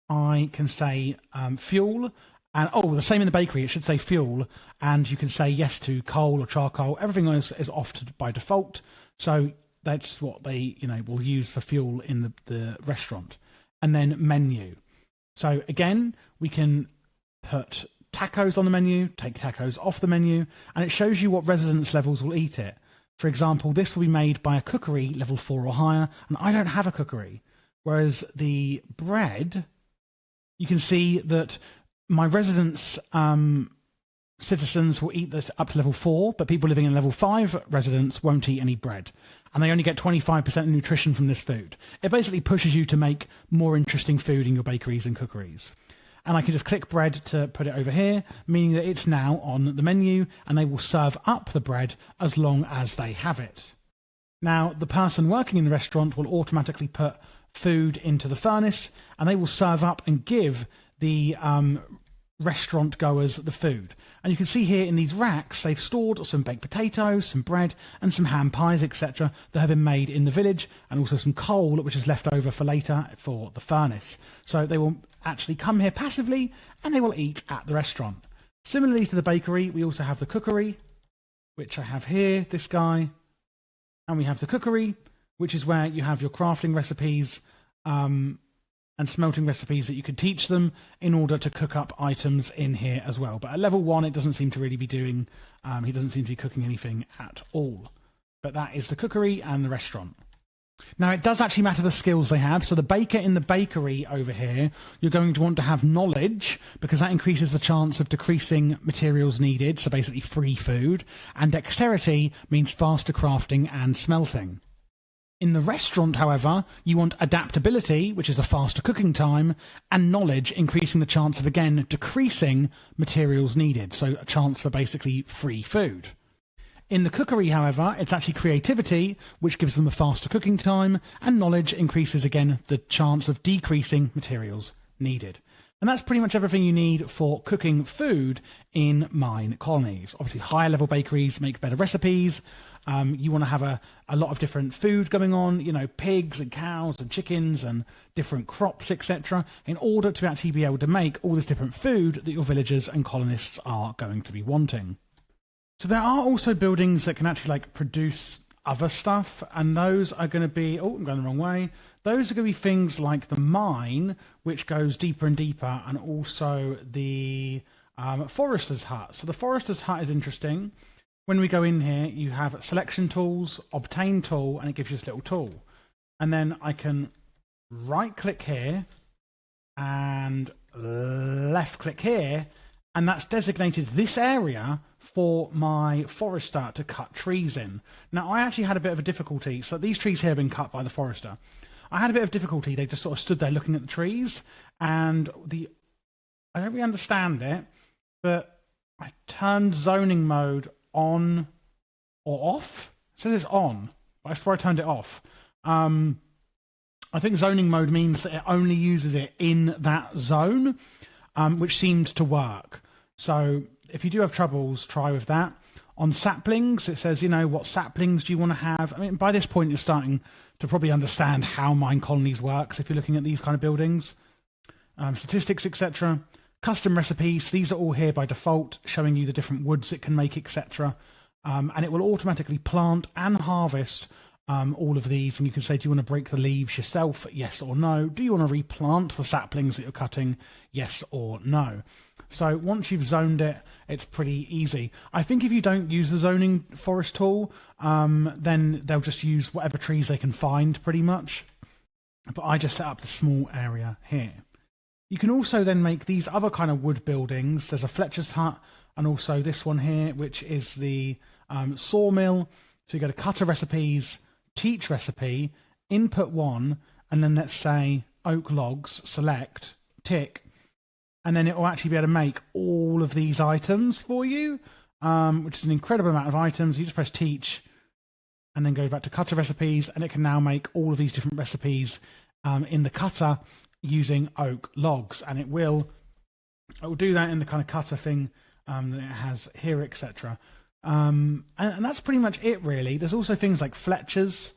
I can say fuel. And the same in the bakery, it should say fuel, and you can say yes to coal or charcoal. Everything else is off by default, so that's what they will use for fuel in the restaurant. And then menu. So again, we can put tacos on the menu, take tacos off the menu, and it shows you what residence levels will eat it. For example, this will be made by a cookery level 4 or higher, and I don't have a cookery. Whereas the bread, you can see that my residence citizens will eat this up to level 4, but people living in level 5 residence won't eat any bread. And they only get 25% of nutrition from this food. It basically pushes you to make more interesting food in your bakeries and cookeries. And I can just click bread to put it over here, meaning that it's now on the menu, and they will serve up the bread as long as they have it. Now, the person working in the restaurant will automatically put food into the furnace, and they will serve up and give the restaurant goers the food. And you can see here in these racks, they've stored some baked potatoes, some bread, and some ham pies, etc., that have been made in the village, and also some coal, which is left over for later for the furnace. So they will actually come here passively, and they will eat at the restaurant. Similarly to the bakery, we also have the cookery, which I have here, this guy, and we have the cookery, which is where you have your crafting recipes, and smelting recipes that you could teach them in order to cook up items in here as well. But at level 1, it doesn't seem to really be doing, he doesn't seem to be cooking anything at all. But that is the cookery and the restaurant. Now, it does actually matter the skills they have. So the baker in the bakery over here, you're going to want to have knowledge, because that increases the chance of decreasing materials needed, so basically free food. And dexterity means faster crafting and smelting. In the restaurant, however, you want adaptability, which is a faster cooking time, and knowledge, increasing the chance of, again, decreasing materials needed, so a chance for basically free food. In the cookery, however, it's actually creativity, which gives them a faster cooking time, and knowledge increases, again, the chance of decreasing materials needed. And that's pretty much everything you need for cooking food in MineColonies. Obviously, higher level bakeries make better recipes. You want to have a lot of different food going on, you know, pigs and cows and chickens and different crops, etc., in order to actually be able to make all this different food that your villagers and colonists are going to be wanting. So there are also buildings that can actually like produce other stuff, and those are going to be, oh, I'm going the wrong way. Those are going to be things like the mine, which goes deeper and deeper, and also the forester's hut. So the forester's hut is interesting. When we go in here, you have selection tools, obtain tool, and it gives you this little tool. And then I can right click here and left click here, and that's designated this area for my forester to cut trees in. Now, I actually had a bit of a difficulty. So these trees here have been cut by the forester. I had a bit of difficulty. They just sort of stood there looking at the trees, and I don't really understand it, but I turned zoning mode on or off. It says it's on, but I swear I turned it off. I think zoning mode means that it only uses it in that zone, which seemed to work. So if you do have troubles, try with that. On saplings, it says, you know, what saplings do you want to have? I mean, by this point, you're starting to probably understand how MineColonies works if you're looking at these kind of buildings. Statistics, etc. Custom recipes, these are all here by default, showing you the different woods it can make, etc. And it will automatically plant and harvest all of these. And you can say, do you want to break the leaves yourself? Yes or no. Do you want to replant the saplings that you're cutting? Yes or no. So once you've zoned it, it's pretty easy. I think if you don't use the zoning forest tool, then they'll just use whatever trees they can find pretty much. But I just set up the small area here. You can also then make these other kind of wood buildings. There's a Fletcher's hut, and also this one here, which is the sawmill. So you go to cutter recipes, teach recipe, input 1, and then let's say oak logs, select, tick, and then it will actually be able to make all of these items for you, which is an incredible amount of items. You just press teach and then go back to cutter recipes, and it can now make all of these different recipes in the cutter using oak logs, and it will do that in the kind of cutter thing that it has here, etc. And that's pretty much it, really. There's also things like Fletchers.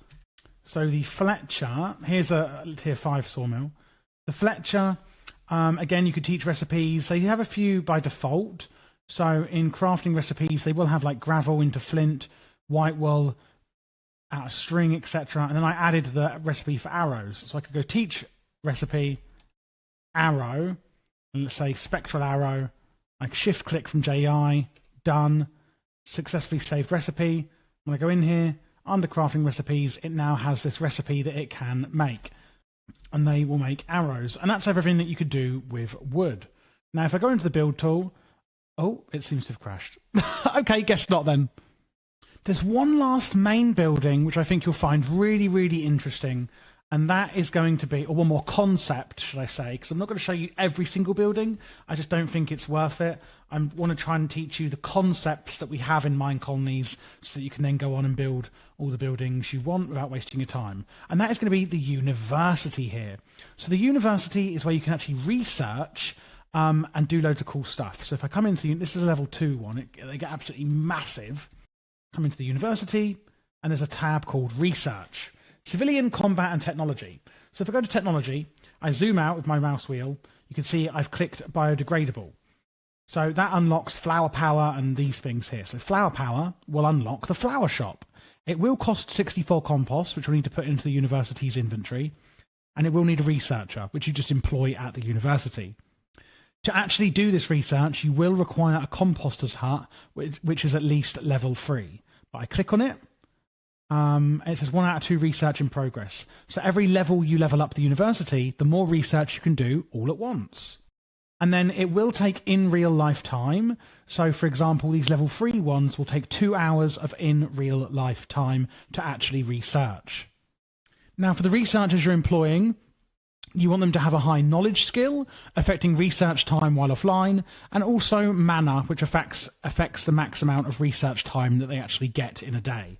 So the Fletcher, here's a tier 5 sawmill. The Fletcher, again, you could teach recipes. They have a few by default. So in crafting recipes, they will have like gravel into flint, white wool out of string, etc. And then I added the recipe for arrows. So I could go teach recipe, arrow, and let's say spectral arrow. I shift click from JI, done, successfully saved recipe. When I go in here, under crafting recipes, it now has this recipe that it can make. And they will make arrows. And that's everything that you could do with wood. Now, if I go into the build tool, oh, it seems to have crashed. Okay, guess not then. There's one last main building, which I think you'll find really, really interesting. And that is going to be, or one more concept, should I say, because I'm not going to show you every single building. I just don't think it's worth it. I want to try and teach you the concepts that we have in MineColonies so that you can then go on and build all the buildings you want without wasting your time. And that is going to be the university here. So the university is where you can actually research and do loads of cool stuff. So if I come into, this is a level 2 one, they get absolutely massive. Come into the university, and there's a tab called Research. Civilian, Combat and Technology. So if I go to Technology, I zoom out with my mouse wheel, you can see I've clicked Biodegradable. So that unlocks flower power and these things here. So flower power will unlock the flower shop. It will cost 64 compost, which we'll need to put into the university's inventory. And it will need a researcher, which you just employ at the university. To actually do this research, you will require a composter's hut, which is at least level 3. But I click on it. It says 1 out of 2 research in progress. So every level you level up the university, the more research you can do all at once. And then it will take in real life time. So for example, these level 3 ones will take 2 hours of in real life time to actually research. Now, for the researchers you're employing, you want them to have a high knowledge skill, affecting research time while offline, and also mana, which affects the max amount of research time that they actually get in a day.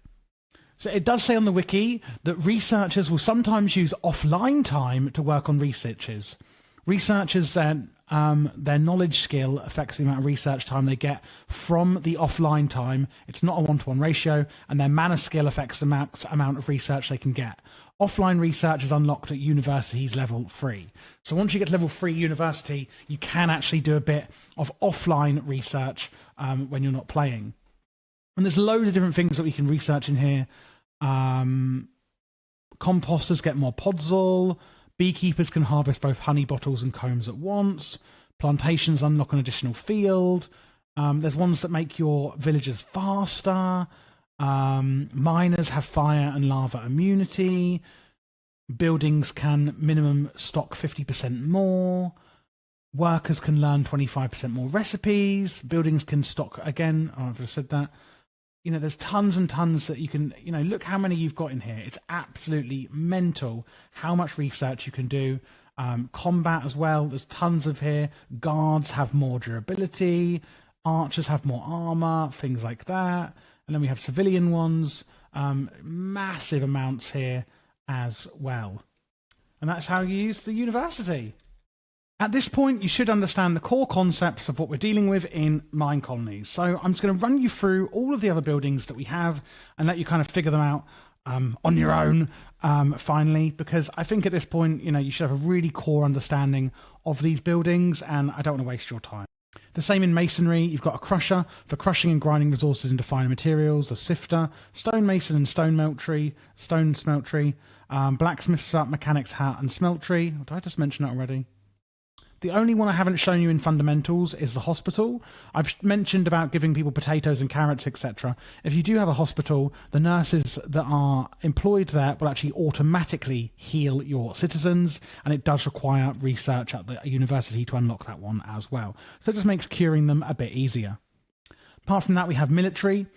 So it does say on the wiki that researchers will sometimes use offline time to work on researches. Researchers then, their knowledge skill affects the amount of research time they get from the offline time. It's not a one-to-one ratio, and their mana skill affects the max amount of research they can get. Offline research is unlocked at university's level 3. So once you get to level 3 university, you can actually do a bit of offline research when you're not playing. And there's loads of different things that we can research in here. Composters get more podzol. Beekeepers can harvest both honey bottles and combs at once. Plantations unlock an additional field. There's ones that make your villagers faster. Miners have fire and lava immunity. Buildings can minimum stock 50% more. Workers can learn 25% more recipes. Buildings can stock, again, I've just said that. You know, there's tons and tons that you can, you know, look how many you've got in here. It's absolutely mental how much research you can do. Combat as well, there's tons of here. Guards have more durability. Archers have more armor, things like that. And then we have civilian ones, massive amounts here as well. And that's how you use the university. At this point, you should understand the core concepts of what we're dealing with in MineColonies. So I'm just going to run you through all of the other buildings that we have and let you kind of figure them out on your own finally, because I think at this point, you know, you should have a really core understanding of these buildings, and I don't want to waste your time. The same in masonry, you've got a crusher for crushing and grinding resources into finer materials, a sifter, stonemason and stone smeltery, blacksmith's hut, mechanic's hut and smeltery. Did I just mention that already? The only one I haven't shown you in fundamentals is the hospital. I've mentioned about giving people potatoes and carrots, etc. If you do have a hospital, the nurses that are employed there will actually automatically heal your citizens, and it does require research at the university to unlock that one as well. So it just makes curing them a bit easier. Apart from that, we have military.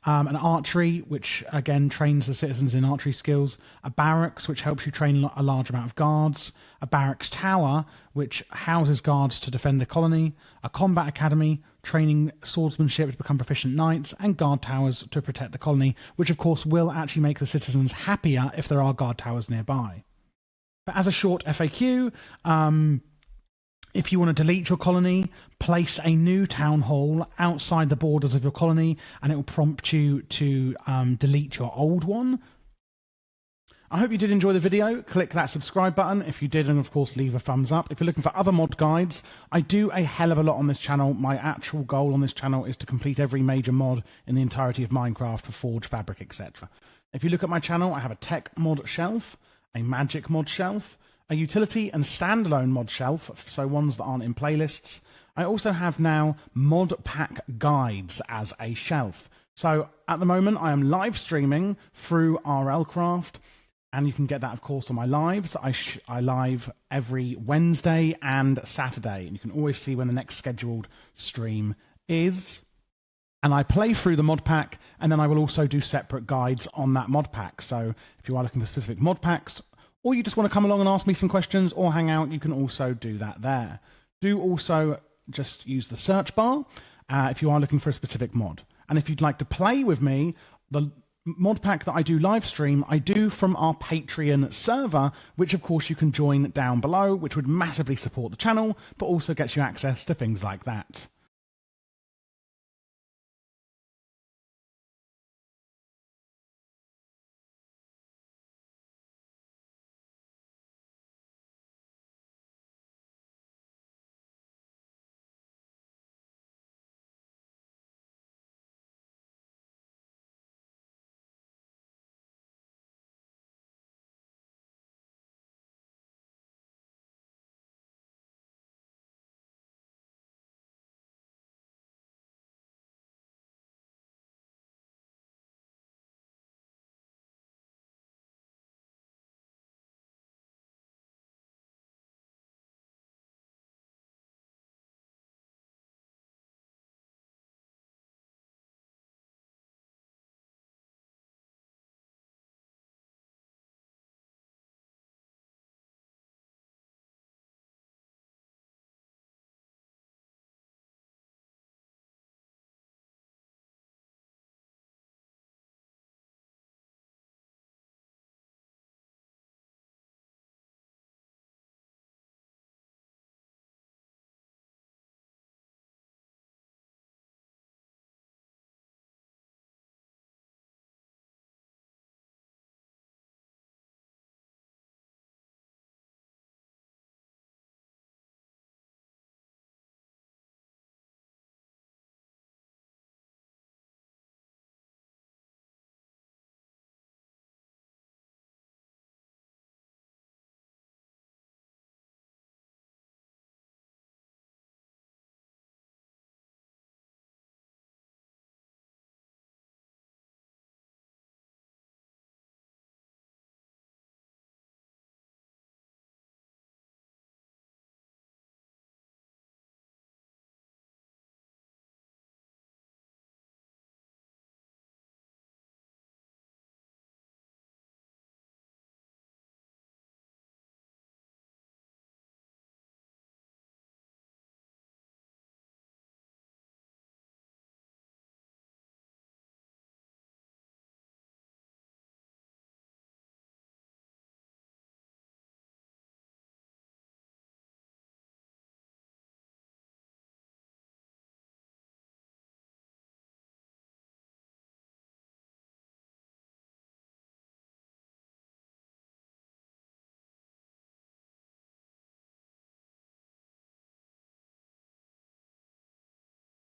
An archery, which again trains the citizens in archery skills, a barracks, which helps you train a large amount of guards, a barracks tower, which houses guards to defend the colony, a combat academy, training swordsmanship to become proficient knights, and guard towers to protect the colony, which of course will actually make the citizens happier if there are guard towers nearby. But as a short FAQ, if you want to delete your colony, place a new town hall outside the borders of your colony, and it will prompt you to delete your old one. I hope you did enjoy the video. Click that subscribe button if you did, and of course leave a thumbs up. If you're looking for other mod guides, I do a hell of a lot on this channel. My actual goal on this channel is to complete every major mod in the entirety of Minecraft for Forge, Fabric, etc. If you look at my channel, I have a tech mod shelf, a magic mod shelf, a utility and standalone mod shelf, so ones that aren't in playlists. I also have now mod pack guides as a shelf. So at the moment I am live streaming through RLcraft, and you can get that of course on my lives. I live every Wednesday and Saturday, and you can always see when the next scheduled stream is. And I play through the mod pack, and then I will also do separate guides on that mod pack. So if you are looking for specific mod packs, or you just want to come along and ask me some questions or hang out, you can also do that there. Do also just use the search bar if you are looking for a specific mod. And if you'd like to play with me, the mod pack that I do live stream, I do from our Patreon server, which of course you can join down below, which would massively support the channel, but also gets you access to things like that.